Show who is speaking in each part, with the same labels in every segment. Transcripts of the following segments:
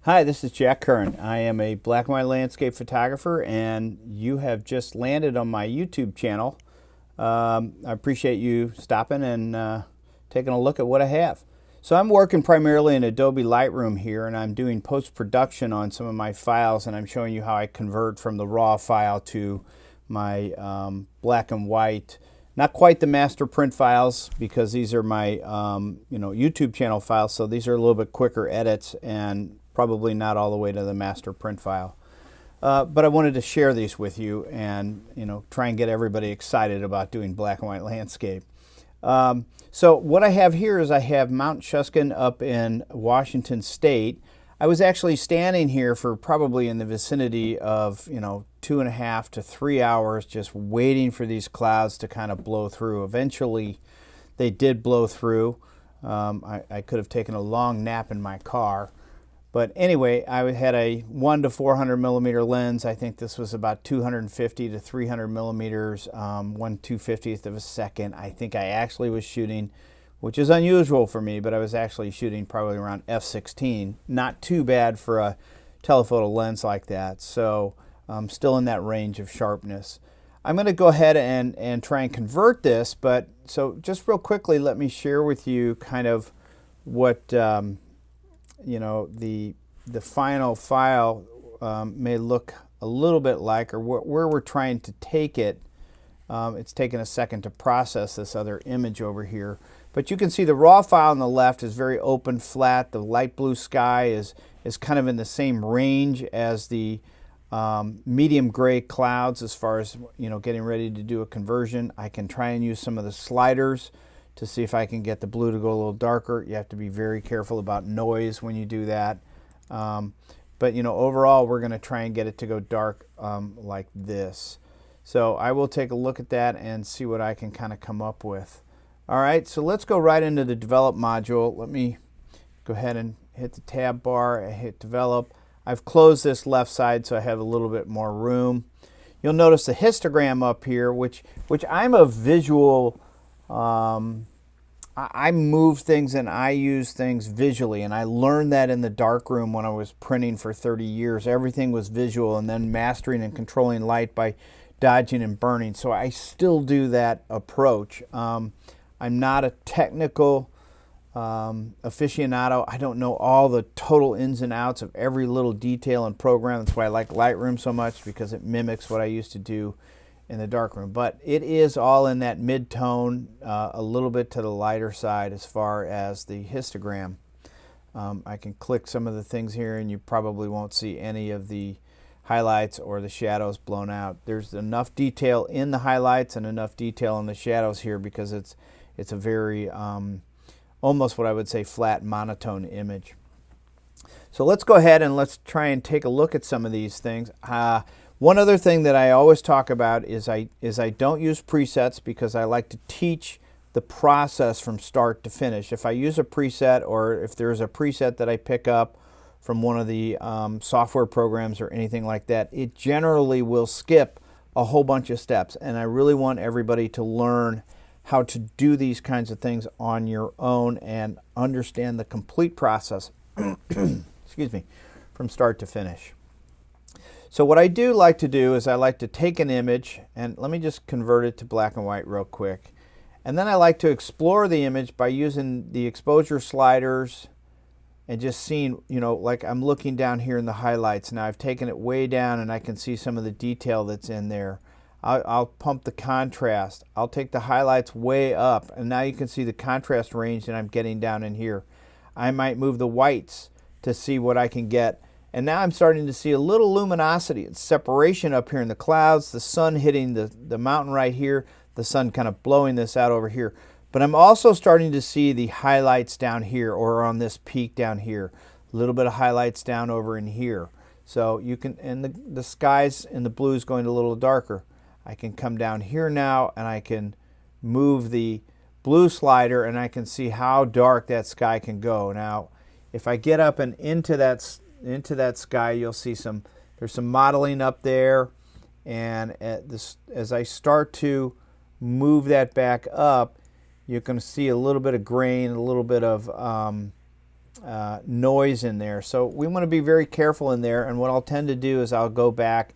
Speaker 1: Hi, this is Jack Curran. I am a black and white landscape photographer, and you have just landed on my YouTube channel. I appreciate you stopping and taking a look at what I have. So I'm working primarily in Adobe Lightroom here, and I'm doing post-production on some of my files, and I'm showing you how I convert from the raw file to my black and white. Not quite the master print files, because these are my YouTube channel files, so these are a little bit quicker edits and probably not all the way to the master print file. But I wanted to share these with you and try and get everybody excited about doing black and white landscape. So what I have here is I have Mount Shuksan up in Washington State. I was actually standing here for probably in the vicinity of 2.5 to 3 hours just waiting for these clouds to kind of blow through. Eventually they did blow through. I could have taken a long nap in my car. But anyway, I had a 1 to 400 millimeter lens. I think this was about 250 to 300 millimeters, 1/250th of a second. I think I actually was shooting, which is unusual for me, but I was actually shooting probably around f/16. Not too bad for a telephoto lens like that. So still in that range of sharpness. I'm going to go ahead and try and convert this, but so just real quickly, let me share with you kind of what the final file may look a little bit like, or where we're trying to take it. It's taken a second to process this other image over here, but you can see the raw file on the left is very open, flat. The light blue sky is kind of in the same range as the medium gray clouds as far as getting ready to do a conversion. I can try and use some of the sliders to see if I can get the blue to go a little darker. You have to be very careful about noise when you do that. But overall we're going to try and get it to go dark like this. So I will take a look at that and see what I can kind of come up with. Alright, so let's go right into the develop module. Let me go ahead and hit the tab bar, I hit develop. I've closed this left side so I have a little bit more room. You'll notice the histogram up here, which I'm a visual I move things and I use things visually, and I learned that in the darkroom when I was printing for 30 years. Everything was visual, and then mastering and controlling light by dodging and burning. So I still do that approach. I'm not a technical aficionado. I don't know all the total ins and outs of every little detail and program. That's why I like Lightroom so much, because it mimics what I used to do in the darkroom. But it is all in that mid-tone, a little bit to the lighter side as far as the histogram. I can click some of the things here and you probably won't see any of the highlights or the shadows blown out. There's enough detail in the highlights and enough detail in the shadows here because it's a very almost what I would say flat monotone image. So let's go ahead and let's try and take a look at some of these things. One other thing that I always talk about is I don't use presets, because I like to teach the process from start to finish. If I use a preset, or if there's a preset that I pick up from one of the software programs or anything like that, it generally will skip a whole bunch of steps. And I really want everybody to learn how to do these kinds of things on your own and understand the complete process excuse me, from start to finish. So what I do like to do is I like to take an image, and let me just convert it to black and white real quick. And then I like to explore the image by using the exposure sliders and just seeing, like I'm looking down here in the highlights. Now I've taken it way down and I can see some of the detail that's in there. I'll pump the contrast. I'll take the highlights way up, and now you can see the contrast range that I'm getting down in here. I might move the whites to see what I can get. And now I'm starting to see a little luminosity and separation up here in the clouds, the sun hitting the mountain right here, the sun kind of blowing this out over here. But I'm also starting to see the highlights down here, or on this peak down here. A little bit of highlights down over in here. So you can, and the skies and the blues going a little darker. I can come down here now and I can move the blue slider and I can see how dark that sky can go. Now, if I get up and into that sky, you'll see there's some modeling up there, and as I start to move that back up, you can see a little bit of grain, a little bit of noise in there. So we want to be very careful in there, and what I'll tend to do is I'll go back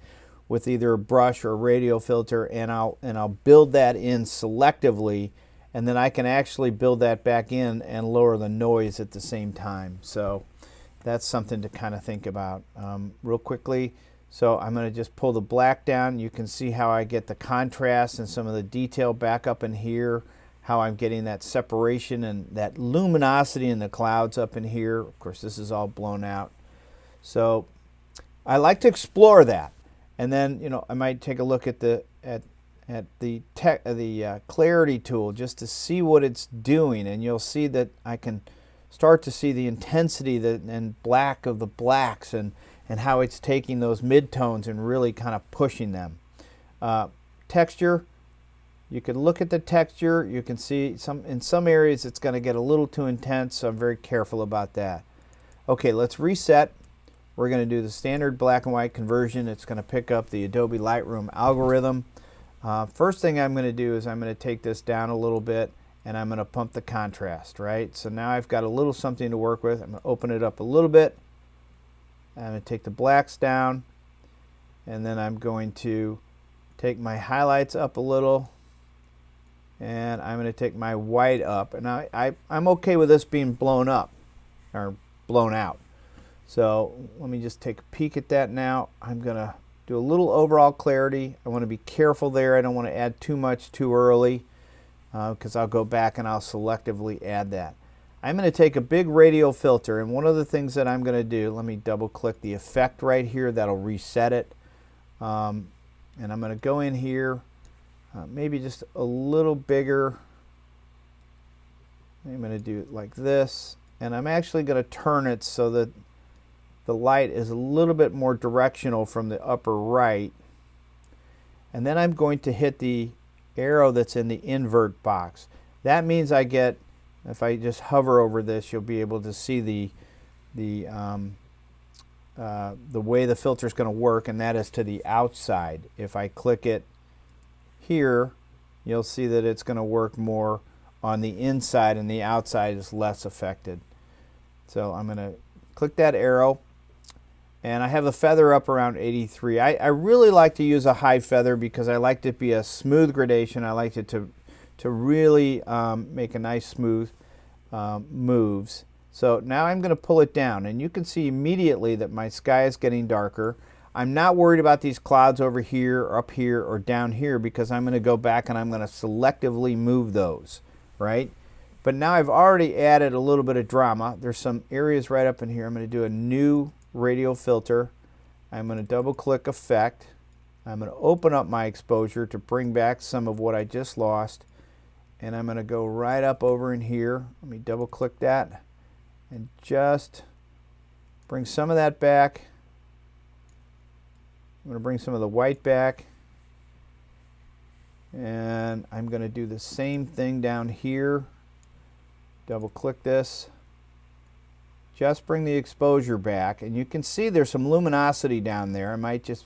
Speaker 1: with either a brush or a radial filter, and I'll build that in selectively, and then I can actually build that back in and lower the noise at the same time. So that's something to kind of think about real quickly. So I'm going to just pull the black down. You can see how I get the contrast and some of the detail back up in here, how I'm getting that separation and that luminosity in the clouds up in here. Of course, this is all blown out. So I like to explore that. And then, you know, I might take a look at the clarity tool just to see what it's doing, and you'll see that I can start to see the intensity and black of the blacks, and how it's taking those midtones and really kind of pushing them. Texture, you can look at the texture. You can see in some areas it's going to get a little too intense, so I'm very careful about that. Okay, let's reset. We're going to do the standard black and white conversion. It's going to pick up the Adobe Lightroom algorithm. First thing I'm going to do is I'm going to take this down a little bit, and I'm going to pump the contrast, right? So now I've got a little something to work with. I'm going to open it up a little bit. I'm going to take the blacks down, and then I'm going to take my highlights up a little, and I'm going to take my white up. And I'm okay with this being blown up or blown out. So let me just take a peek at that now. I'm going to do a little overall clarity. I want to be careful there. I don't want to add too much too early, because I'll go back and I'll selectively add that. I'm going to take a big radial filter, and one of the things that I'm going to do, let me double click the effect right here, that'll reset it. And I'm going to go in here, maybe just a little bigger. I'm going to do it like this, and I'm actually going to turn it so that the light is a little bit more directional from the upper right. And then I'm going to hit the arrow that's in the invert box. That means I get, if I just hover over this, you'll be able to see the way the filter is going to work, and that is to the outside. If I click it here, you'll see that it's going to work more on the inside, and the outside is less affected. So I'm going to click that arrow, and I have the feather up around 83. I really like to use a high feather because I like it to be a smooth gradation. I like it to really make a nice smooth moves. So now I'm going to pull it down, and you can see immediately that my sky is getting darker. I'm not worried about these clouds over here or up here or down here, because I'm going to go back and I'm going to selectively move those, right? But now I've already added a little bit of drama. There's some areas right up in here. I'm going to do a new radial filter. I'm going to double click effect. I'm going to open up my exposure to bring back some of what I just lost, and I'm going to go right up over in here. Let me double click that and just bring some of that back. I'm going to bring some of the white back, and I'm going to do the same thing down here. Double click this. Just bring the exposure back, and you can see there's some luminosity down there. I might just,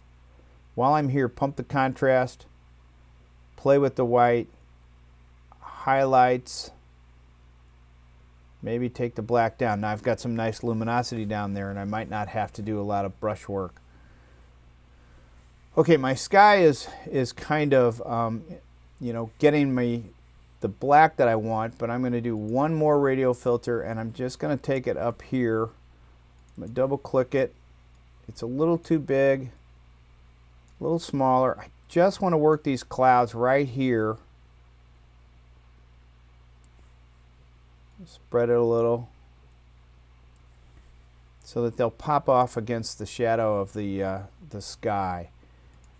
Speaker 1: while I'm here, pump the contrast, play with the white, highlights, maybe take the black down. Now I've got some nice luminosity down there, and I might not have to do a lot of brush work. Okay, my sky is kind of, you know, getting me the black that I want, but I'm going to do one more radial filter, and I'm just going to take it up here. I'm going to double click it. It's a little too big, a little smaller. I just want to work these clouds right here. Spread it a little so that they'll pop off against the shadow of the sky.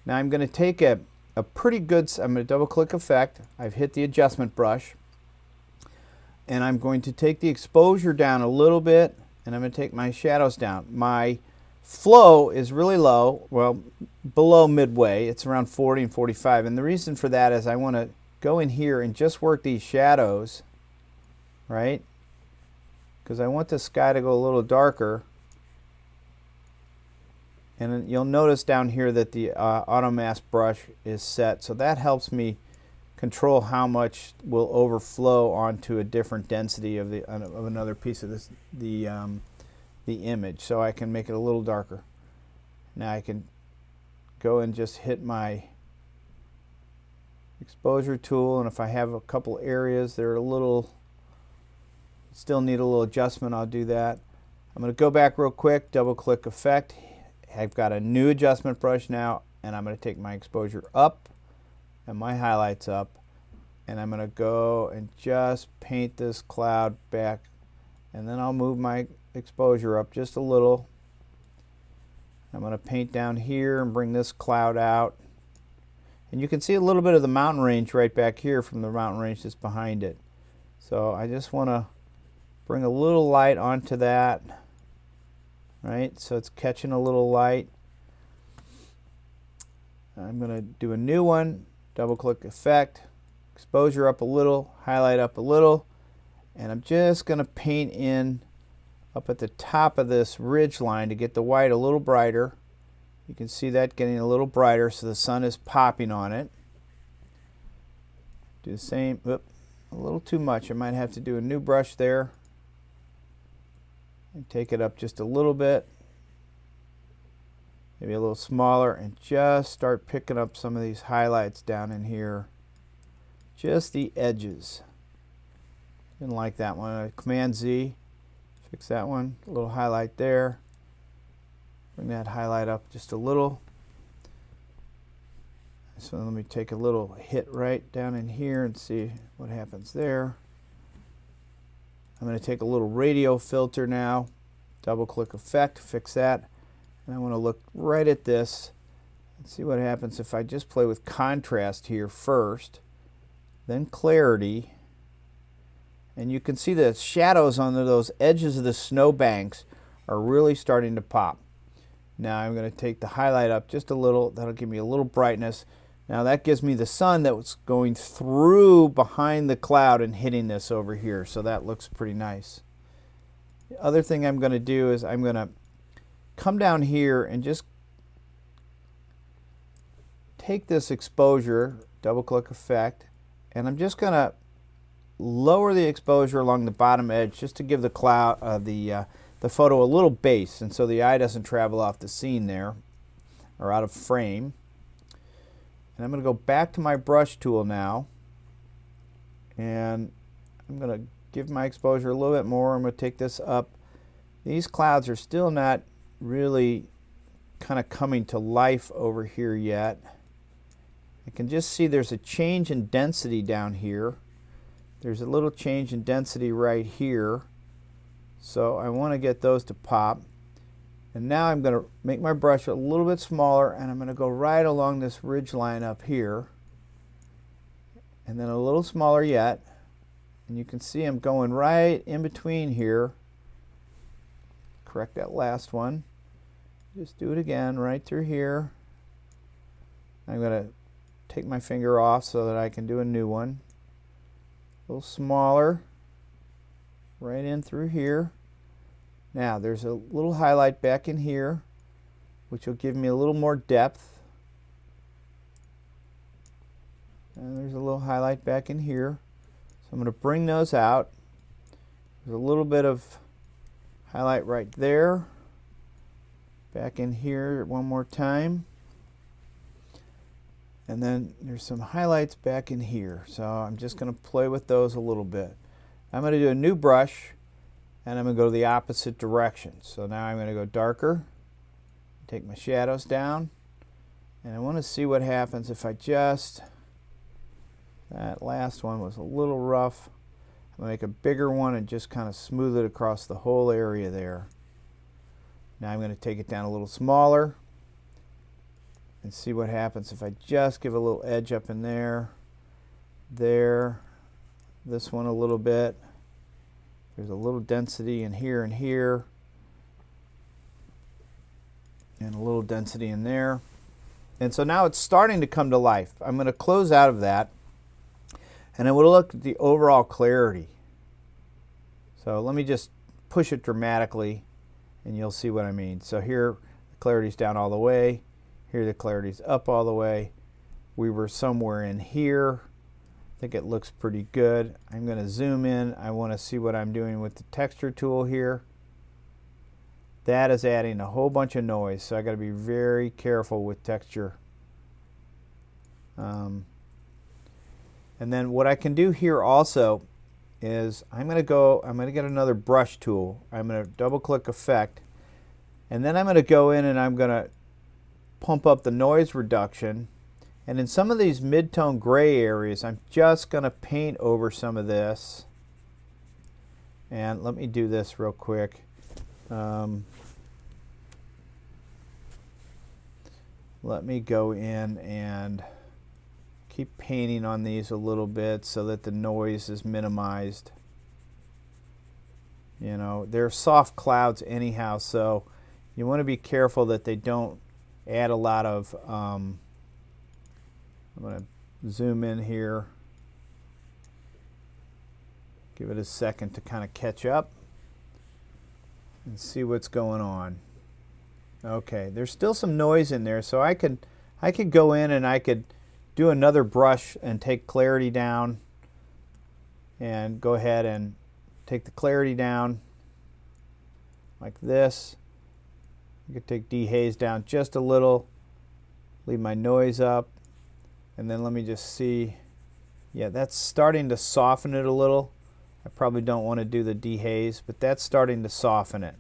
Speaker 1: Now I'm going to take a pretty good, I'm going to double click effect. I've hit the adjustment brush, and I'm going to take the exposure down a little bit, and I'm going to take my shadows down. My flow is really low, well, below midway. It's around 40 and 45, and the reason for that is I want to go in here and just work these shadows, right? Because I want the sky to go a little darker. And you'll notice down here that the auto mask brush is set, so that helps me control how much will overflow onto a different density of another piece of the image. So I can make it a little darker. Now I can go and just hit my exposure tool, and if I have a couple areas that are a little, still need a little adjustment, I'll do that. I'm going to go back real quick, double click effect. I've got a new adjustment brush now, and I'm going to take my exposure up and my highlights up, and I'm going to go and just paint this cloud back, and then I'll move my exposure up just a little. I'm going to paint down here and bring this cloud out, and you can see a little bit of the mountain range right back here from the mountain range that's behind it. So I just want to bring a little light onto that, right? So it's catching a little light. I'm going to do a new one, double click effect, exposure up a little, highlight up a little, and I'm just going to paint in up at the top of this ridge line to get the white a little brighter. You can see that getting a little brighter, so the sun is popping on it. Do the same. Oop, a little too much. I might have to do a new brush there and take it up just a little bit, maybe a little smaller, and just start picking up some of these highlights down in here, just the edges. Didn't like that one. Command Z, fix that one. A little highlight there. Bring that highlight up just a little. So let me take a little hit right down in here and see what happens there. I'm going to take a little radial filter now, double click effect, fix that, and I want to look right at this and see what happens if I just play with contrast here first, then clarity, and you can see the shadows on those edges of the snowbanks are really starting to pop. Now I'm going to take the highlight up just a little. That'll give me a little brightness. Now that gives me the sun that was going through behind the cloud and hitting this over here. So that looks pretty nice. The other thing I'm going to do is I'm going to come down here and just take this exposure, double click effect, and I'm just going to lower the exposure along the bottom edge just to give the cloud, the photo a little base, and so the eye doesn't travel off the scene there or out of frame. And I'm going to go back to my brush tool now, and I'm going to give my exposure a little bit more. I'm going to take this up. These clouds are still not really kind of coming to life over here yet. I can just see there's a change in density down here. There's a little change in density right here. So I want to get those to pop. And now I'm going to make my brush a little bit smaller, and I'm going to go right along this ridge line up here. And then a little smaller yet. And you can see I'm going right in between here. Correct that last one. Just do it again right through here. I'm going to take my finger off so that I can do a new one. A little smaller. Right in through here. Now there's a little highlight back in here, which will give me a little more depth. And there's a little highlight back in here. So I'm going to bring those out. There's a little bit of highlight right there. Back in here one more time. And then there's some highlights back in here. So I'm just going to play with those a little bit. I'm going to do a new brush, and I'm going to go the opposite direction. So now I'm going to go darker, take my shadows down, and I want to see what happens if I just, that last one was a little rough. I'm going to make a bigger one and just kind of smooth it across the whole area there. Now I'm going to take it down a little smaller and see what happens if I just give a little edge up in there, this one a little bit. There's a little density in here and here, and a little density in there. And so now it's starting to come to life. I'm going to close out of that, and I will look at the overall clarity. So let me just push it dramatically, and you'll see what I mean. So here, the clarity's down all the way. Here, the clarity's up all the way. We were somewhere in here. I think it looks pretty good. I'm going to zoom in. I want to see what I'm doing with the texture tool here. That is adding a whole bunch of noise, so I got to be very careful with texture. And then what I can do here also is I'm going to get another brush tool. I'm going to double click effect, and then I'm going to go in and I'm going to pump up the noise reduction. And in some of these mid-tone gray areas, I'm just going to paint over some of this. And let me do this real quick. Let me go in and keep painting on these a little bit so that the noise is minimized. You know, they're soft clouds anyhow, so you want to be careful that they don't add a lot of I'm going to zoom in here, give it a second to kind of catch up and see what's going on. Okay, there's still some noise in there, so I could go in and I could do another brush and take clarity down, and go ahead and take the clarity down like this. I could take dehaze down just a little, leave my noise up. And then let me just see, yeah, that's starting to soften it a little. I probably don't want to do the dehaze, but that's starting to soften it.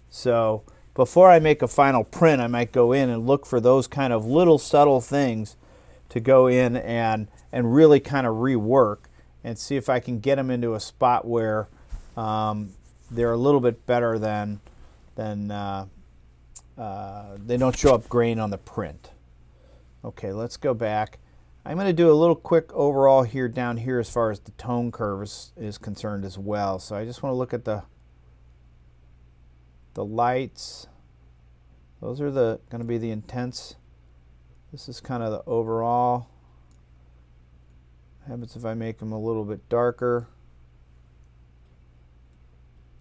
Speaker 1: So before I make a final print, I might go in and look for those kind of little subtle things to go in and really kind of rework and see if I can get them into a spot where they're a little bit better than they don't show up grain on the print. Okay, let's go back. I'm going to do a little quick overall here down here as far as the tone curve is concerned as well. So I just want to look at the lights. Those are going to be the intense. This is kind of the overall. What happens if I make them a little bit darker?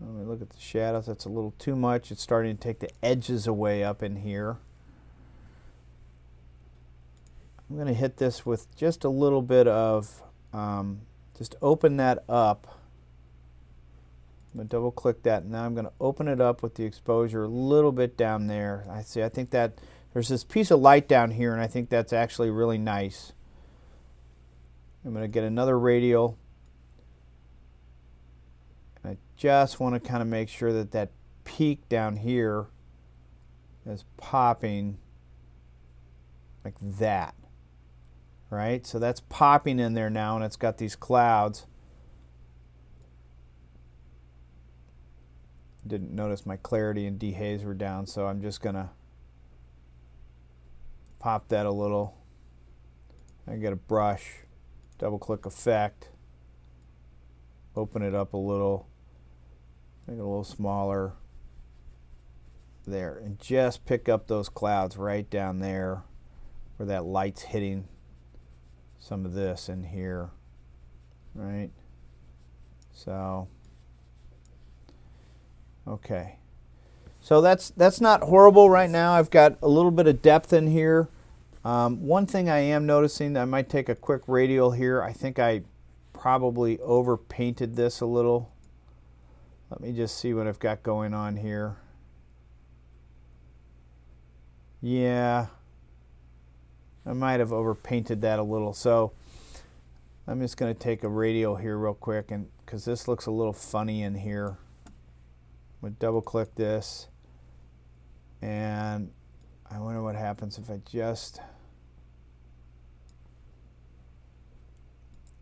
Speaker 1: Let me look at the shadows. That's a little too much. It's starting to take the edges away up in here. I'm going to hit this with just a little bit of, just open that up. I'm going to double click that. Now I'm going to open it up with the exposure a little bit down there. I think that there's this piece of light down here, and I think that's actually really nice. I'm going to get another radial. And I just want to kind of make sure that that peak down here is popping like that. Right, so that's popping in there now, and it's got these clouds. Didn't notice my clarity and dehaze were down, so I'm just gonna pop that a little. I get a brush, double click effect, open it up a little, make it a little smaller there, and just pick up those clouds right down there where that light's hitting some of this in here, right? So, okay. So that's not horrible right now. I've got a little bit of depth in here. One thing I am noticing, I might take a quick radial here. I think I probably over painted this a little. Let me just see what I've got going on here. Yeah, I might have over painted that a little. So I'm just going to take a radial here real quick, and because this looks a little funny in here. I'm going to double click this, and I wonder what happens if I just,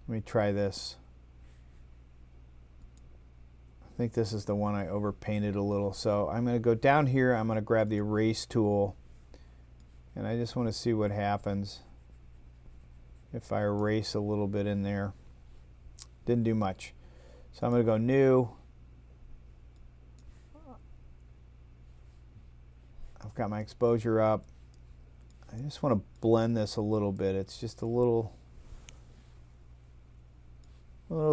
Speaker 1: let me try this. I think this is the one I over painted a little. So I'm going to go down here, I'm going to grab the erase tool, and I just want to see what happens if I erase a little bit in there. Didn't do much. So I'm going to go new. I've got my exposure up. I just want to blend this a little bit. It's just a little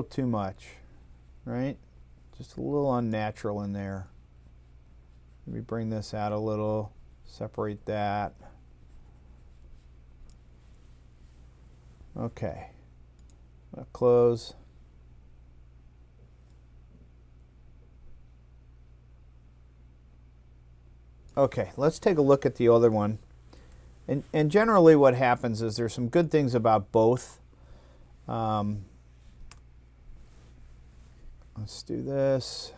Speaker 1: too much, right? Just a little unnatural in there. Let me bring this out a little, separate that. Okay. Close. Okay, let's take a look at the other one. And generally what happens is there's some good things about both. Let's do this.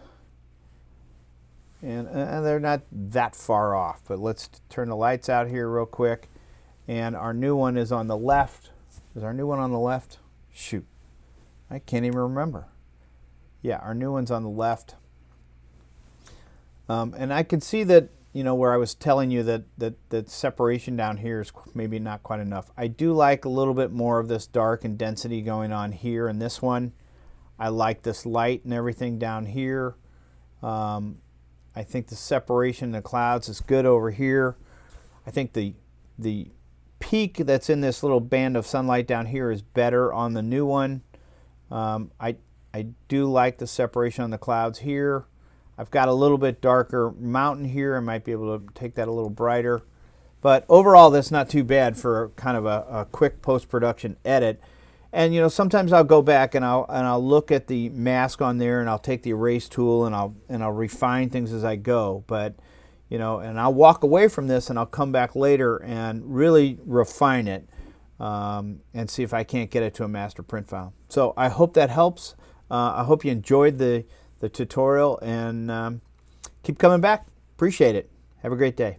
Speaker 1: And they're not that far off, but let's turn the lights out here real quick. And our new one is on the left. Is our new one on the left? Shoot, I can't even remember. Yeah, our new one's on the left. And I can see that, you know, where I was telling you that separation down here is maybe not quite enough. I do like a little bit more of this dark and density going on here in this one. I like this light and everything down here. I think the separation in the clouds is good over here. I think the peak that's in this little band of sunlight down here is better on the new one. I do like the separation on the clouds here. I've got a little bit darker mountain here. I might be able to take that a little brighter. But overall, that's not too bad for kind of a quick post-production edit. And you know, sometimes I'll go back and I'll look at the mask on there, and I'll take the erase tool and I'll refine things as I go. But you know, and I'll walk away from this and I'll come back later and really refine it and see if I can't get it to a master print file. So I hope that helps. I hope you enjoyed the tutorial, and keep coming back. Appreciate it. Have a great day.